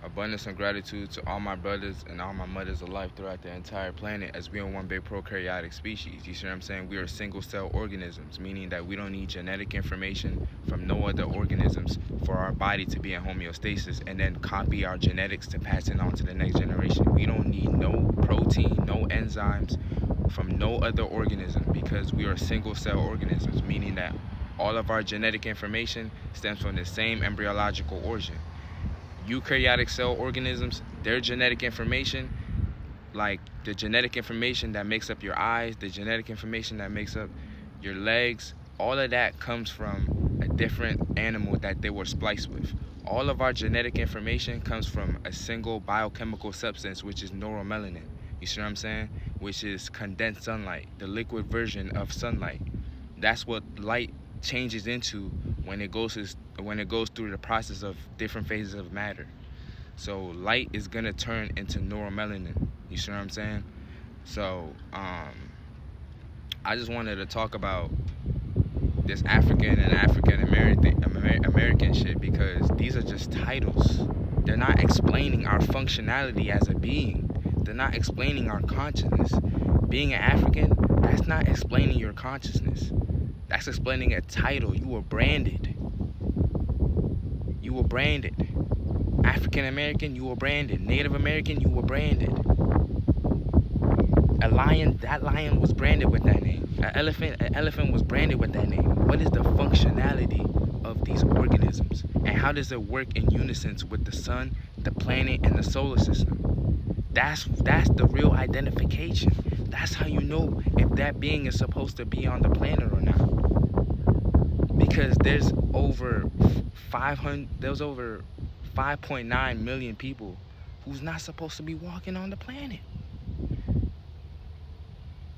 Abundance and gratitude to all my brothers and all my mothers alive throughout the entire planet, as we are one big prokaryotic species. You see what I'm saying? We are single cell organisms, meaning that we don't need genetic information from no other organisms for our body to be in homeostasis and then copy our genetics to pass it on to the next generation. We don't need no protein, no enzymes from no other organism, because we are single cell organisms, meaning that all of our genetic information stems from the same embryological origin. Eukaryotic cell organisms, their genetic information, like the genetic information that makes up your eyes, the genetic information that makes up your legs, all of that comes from a different animal that they were spliced with. All of our genetic information comes from a single biochemical substance, which is neuromelanin. You see what I'm saying? Which is condensed sunlight, the liquid version of sunlight. That's what light changes into when it goes through the process of different phases of matter. So light is gonna turn into neuromelanin. You see what I'm saying? So I just wanted to talk about this African and African American shit, because these are just titles. They're not explaining our functionality as a being. They're not explaining our consciousness. Being an African, that's not explaining your consciousness. That's explaining a title. You were branded. You were branded. African American, you were branded. Native American, you were branded. A lion, that lion was branded with that name. An elephant was branded with that name. What is the functionality of these organisms? And how does it work in unison with the sun, the planet, and the solar system? That's the real identification. That's how you know if that being is supposed to be on the planet or not. Because there's over 5.9 million people who's not supposed to be walking on the planet.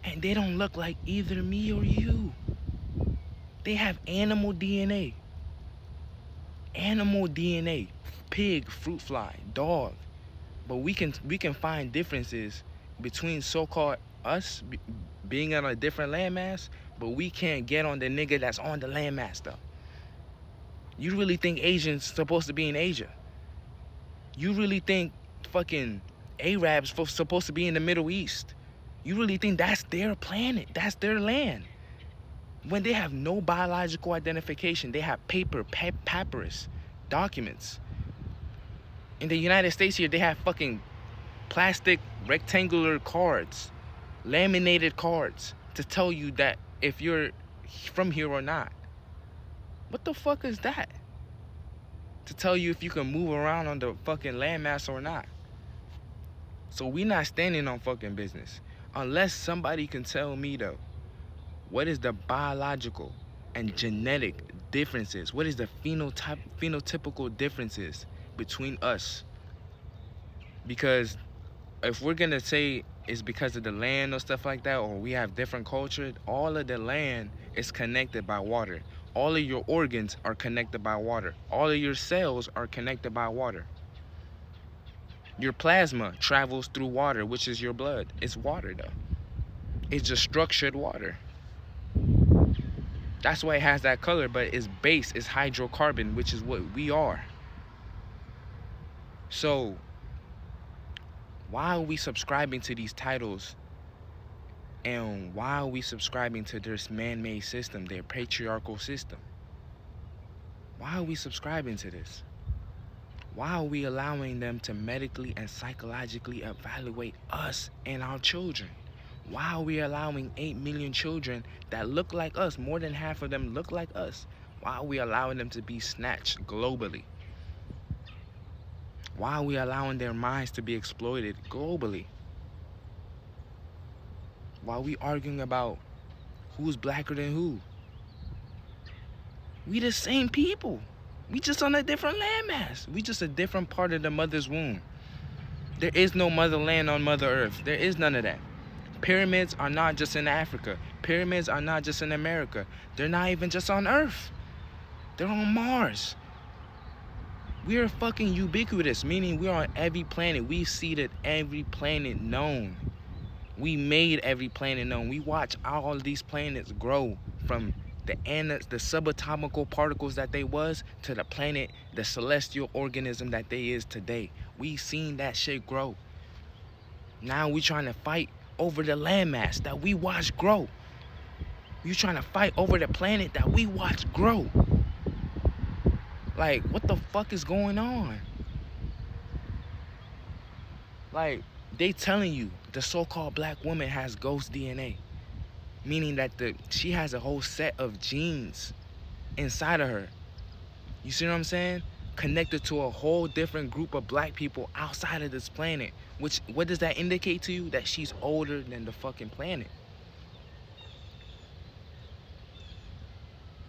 And they don't look like either me or you. They have animal DNA. Animal DNA. Pig, fruit fly, dog. But we can find differences between so-called us being on a different landmass, but we can't get on the nigga that's on the landmass though. You really think Asians supposed to be in Asia? You really think fucking Arabs supposed to be in the Middle East? You really think that's their planet, that's their land? When they have no biological identification, they have papyrus, documents. In the United States here, they have fucking plastic rectangular cards, laminated cards, to tell you that if you're from here or not. What the fuck is that? To tell you if you can move around on the fucking landmass or not. So we not standing on fucking business. Unless somebody can tell me though, what is the biological and genetic differences? What is the phenotypical differences between us? Because if we're gonna say it's because of the land or stuff like that, or we have different culture, all of the land is connected by water. All of your organs are connected by water. All of your cells are connected by water. Your plasma travels through water, which is your blood. It's water though. It's just structured water. That's why it has that color, but its base is hydrocarbon, which is what we are. So why are we subscribing to these titles? And why are we subscribing to this man-made system, their patriarchal system? Why are we subscribing to this? Why are we allowing them to medically and psychologically evaluate us and our children? Why are we allowing 8 million children that look like us, more than half of them look like us? Why are we allowing them to be snatched globally? Why are we allowing their minds to be exploited globally? Why are we arguing about who's blacker than who? We the same people. We just on a different landmass. We just a different part of the mother's womb. There is no motherland on Mother Earth. There is none of that. Pyramids are not just in Africa. Pyramids are not just in America. They're not even just on Earth. They're on Mars. We are fucking ubiquitous, meaning we're on every planet. We've seeded every planet known. We made every planet known. We watch all of these planets grow from the subatomical particles that they was to the planet, the celestial organism that they is today. We seen that shit grow. Now we trying to fight over the landmass that we watched grow. You trying to fight over the planet that we watched grow. Like, what the fuck is going on? Like, they telling you the so-called black woman has ghost DNA, meaning that she has a whole set of genes inside of her. You see what I'm saying? Connected to a whole different group of black people outside of this planet. Which, what does that indicate to you? That she's older than the fucking planet.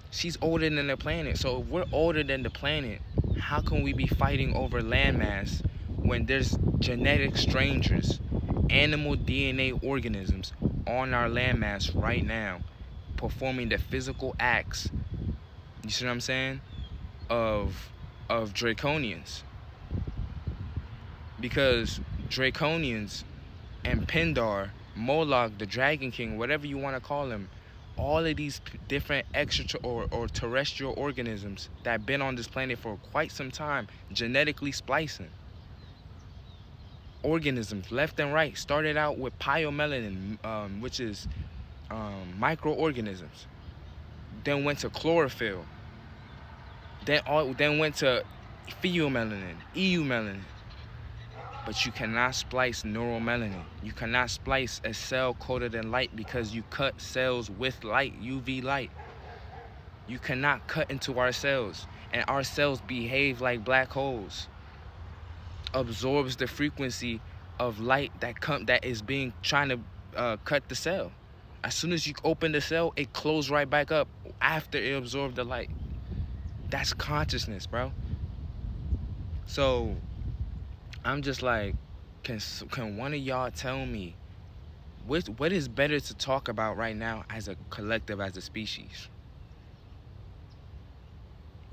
She's older than the planet. So if we're older than the planet, how can we be fighting over landmass when there's genetic strangers, animal DNA organisms on our landmass right now, performing the physical acts, you see what I'm saying, of draconians? Because draconians and Pindar, Moloch, the Dragon King, whatever you want to call him, all of these different extra or terrestrial organisms that have been on this planet for quite some time, genetically splicing organisms left and right. Started out with pyomelanin, which is microorganisms. Then went to chlorophyll. Then went to pheomelanin, eumelanin. But you cannot splice neuromelanin. You cannot splice a cell coated in light because you cut cells with light, UV light. You cannot cut into our cells. And our cells behave like black holes. Absorbs the frequency of light that is being trying to cut the cell. As soon as you open the cell, it closes right back up after it absorbed the light. That's consciousness, bro. So I'm just like, can one of y'all tell me what is better to talk about right now as a collective, as a species?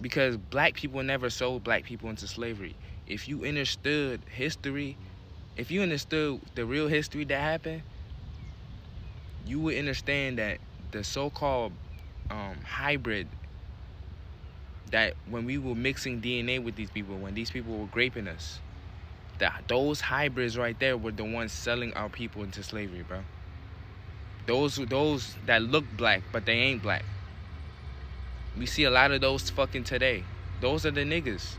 Because black people never sold black people into slavery. If you understood history, if you understood the real history that happened, you would understand that the so-called hybrid, that when we were mixing DNA with these people, when these people were raping us, those hybrids right there were the ones selling our people into slavery, bro. Those that look black, but they ain't black. We see a lot of those fucking today. Those are the niggas.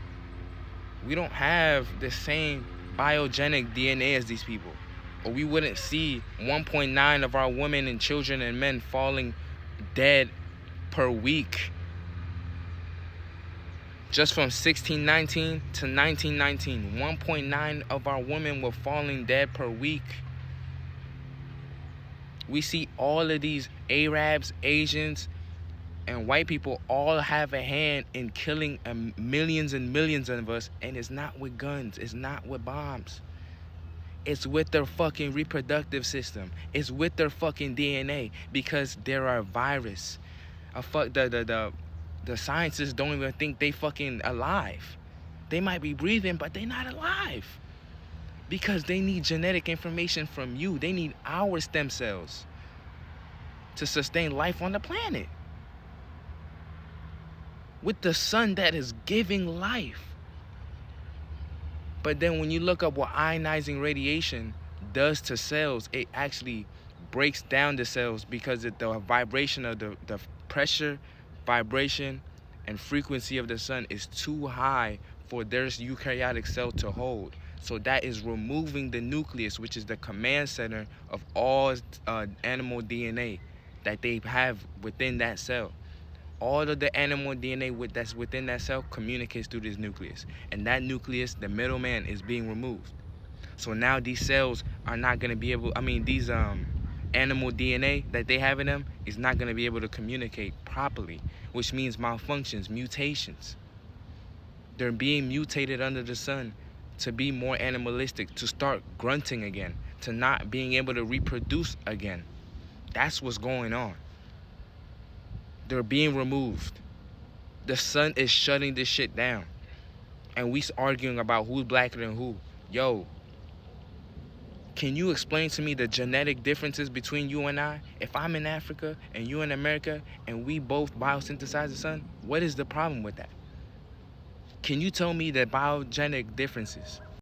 We don't have the same biogenic DNA as these people. Or we wouldn't see 1.9 of our women and children and men falling dead per week. Just from 1619 to 1919, 1.9 of our women were falling dead per week. We see all of these Arabs, Asians, and white people all have a hand in killing millions and millions of us, and it's not with guns, it's not with bombs. It's with their fucking reproductive system. It's with their fucking DNA, because they're a virus. The scientists don't even think they fucking alive. They might be breathing, but they're not alive. Because they need genetic information from you. They need our stem cells to sustain life on the planet. With the sun that is giving life. But then when you look up what ionizing radiation does to cells, it actually breaks down the cells because the vibration of the pressure, vibration, and frequency of the sun is too high for their eukaryotic cell to hold. So that is removing the nucleus, which is the command center of all animal DNA that they have within that cell. All of the animal DNA that's within that cell communicates through this nucleus. And that nucleus, the middleman, is being removed. So now these cells are not going to be able, these animal DNA that they have in them is not going to be able to communicate properly, which means malfunctions, mutations. They're being mutated under the sun to be more animalistic, to start grunting again, to not being able to reproduce again. That's what's going on. They're being removed. The sun is shutting this shit down. And we arguing about who's blacker than who. Yo, can you explain to me the genetic differences between you and I? If I'm in Africa and you in America and we both biosynthesize the sun, what is the problem with that? Can you tell me the biogenic differences?